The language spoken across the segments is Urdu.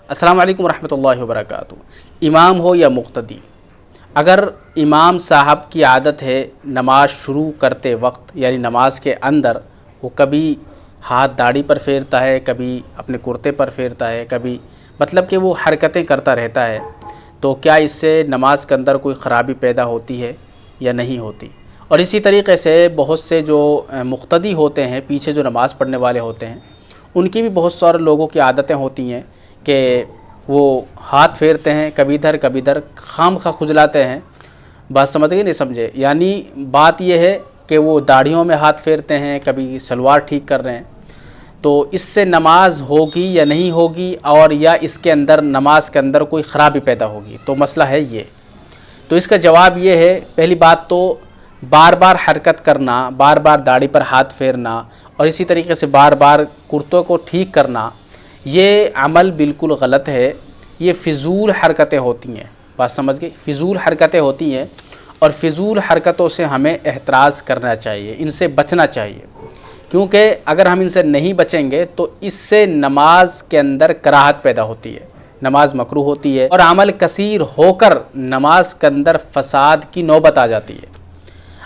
السلام علیکم ورحمۃ اللہ وبرکاتہ۔ امام ہو یا مقتدی، اگر امام صاحب کی عادت ہے نماز شروع کرتے وقت یعنی نماز کے اندر وہ کبھی ہاتھ داڑھی پر پھیرتا ہے، کبھی اپنے کرتے پر پھیرتا ہے، کبھی مطلب کہ وہ حرکتیں کرتا رہتا ہے، تو کیا اس سے نماز کے اندر کوئی خرابی پیدا ہوتی ہے یا نہیں ہوتی؟ اور اسی طریقے سے بہت سے جو مقتدی ہوتے ہیں، پیچھے جو نماز پڑھنے والے ہوتے ہیں، ان کی بھی بہت سارے لوگوں کی عادتیں ہوتی ہیں کہ وہ ہاتھ پھیرتے ہیں، کبھی ادھر کبھی ادھر، خواہ کھجلاتے ہیں۔ بات سمجھ گئے نہیں سمجھے؟ یعنی بات یہ ہے کہ وہ داڑھیوں میں ہاتھ پھیرتے ہیں، کبھی سلوار ٹھیک کر رہے ہیں، تو اس سے نماز ہوگی یا نہیں ہوگی، اور یا اس کے اندر نماز کے اندر کوئی خرابی پیدا ہوگی؟ تو مسئلہ ہے یہ۔ تو اس کا جواب یہ ہے، پہلی بات تو بار بار حرکت کرنا، بار بار داڑھی پر ہاتھ پھیرنا، اور اسی طریقے سے بار بار کرتوں کو ٹھیک کرنا، یہ عمل بالکل غلط ہے۔ یہ فضول حرکتیں ہوتی ہیں، بات سمجھ گئی؟ فضول حرکتیں ہوتی ہیں، اور فضول حرکتوں سے ہمیں احتراز کرنا چاہیے، ان سے بچنا چاہیے، کیونکہ اگر ہم ان سے نہیں بچیں گے تو اس سے نماز کے اندر کراہت پیدا ہوتی ہے، نماز مکروہ ہوتی ہے، اور عمل کثیر ہو کر نماز کے اندر فساد کی نوبت آ جاتی ہے۔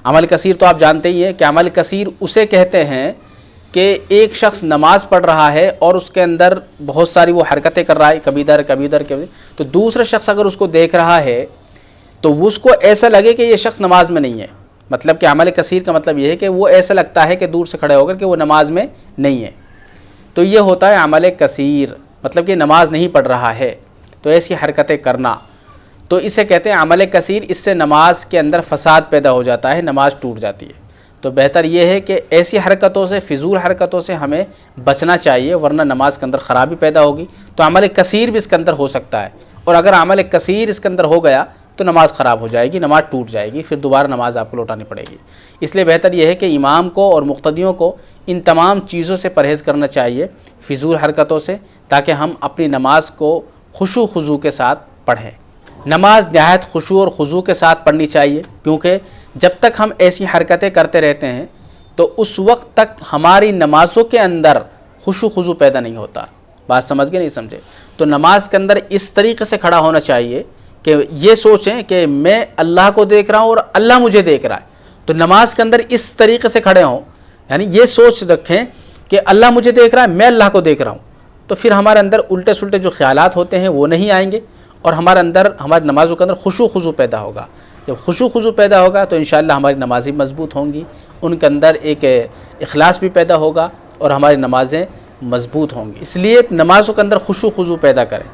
عمل کثیر تو آپ جانتے ہی ہیں کہ عمل کثیر اسے کہتے ہیں کہ ایک شخص نماز پڑھ رہا ہے اور اس کے اندر بہت ساری وہ حرکتیں کر رہا ہے، کبھی ادھر کبھی ادھر کبھی، تو دوسرا شخص اگر اس کو دیکھ رہا ہے تو اس کو ایسا لگے کہ یہ شخص نماز میں نہیں ہے۔ مطلب کہ عمل کثیر کا مطلب یہ ہے کہ وہ ایسا لگتا ہے کہ دور سے کھڑے ہو کر کہ وہ نماز میں نہیں ہے، تو یہ ہوتا ہے عمل کثیر، مطلب کہ نماز نہیں پڑھ رہا ہے، تو ایسی حرکتیں کرنا، تو اسے کہتے ہیں عمل کثیر۔ اس سے نماز کے اندر فساد پیدا ہو جاتا ہے، نماز ٹوٹ جاتی ہے۔ تو بہتر یہ ہے کہ ایسی حرکتوں سے، فضول حرکتوں سے ہمیں بچنا چاہیے، ورنہ نماز کے اندر خرابی پیدا ہوگی۔ تو عمل کثیر بھی اس کے اندر ہو سکتا ہے، اور اگر عمل کثیر اس کے اندر ہو گیا تو نماز خراب ہو جائے گی، نماز ٹوٹ جائے گی، پھر دوبارہ نماز آپ کو لوٹانی پڑے گی۔ اس لیے بہتر یہ ہے کہ امام کو اور مقتدیوں کو ان تمام چیزوں سے پرہیز کرنا چاہیے، فضول حرکتوں سے، تاکہ ہم اپنی نماز کو خشوع و خضوع کے ساتھ پڑھیں۔ نماز نہایت خشوع اور خضوع کے ساتھ پڑھنی چاہیے، کیونکہ جب تک ہم ایسی حرکتیں کرتے رہتے ہیں تو اس وقت تک ہماری نمازوں کے اندر خشوع و خضوع پیدا نہیں ہوتا۔ بات سمجھ گئے نہیں سمجھے؟ تو نماز کے اندر اس طریقے سے کھڑا ہونا چاہیے کہ یہ سوچیں کہ میں اللہ کو دیکھ رہا ہوں اور اللہ مجھے دیکھ رہا ہے، تو نماز کے اندر اس طریقے سے کھڑے ہوں، یعنی یہ سوچ رکھیں کہ اللہ مجھے دیکھ رہا ہے، میں اللہ کو دیکھ رہا ہوں، تو پھر ہمارے اندر الٹے سلٹے جو خیالات ہوتے ہیں وہ نہیں آئیں گے، اور ہمارے اندر، ہماری نمازوں کے اندر خشوع و خضوع پیدا ہوگا۔ جب خشوع و خضوع پیدا ہوگا تو انشاءاللہ ہماری نمازیں مضبوط ہوں گی، ان کے اندر ایک اخلاص بھی پیدا ہوگا، اور ہماری نمازیں مضبوط ہوں گی۔ اس لیے نمازوں کے اندر خشوع و خضوع پیدا کریں۔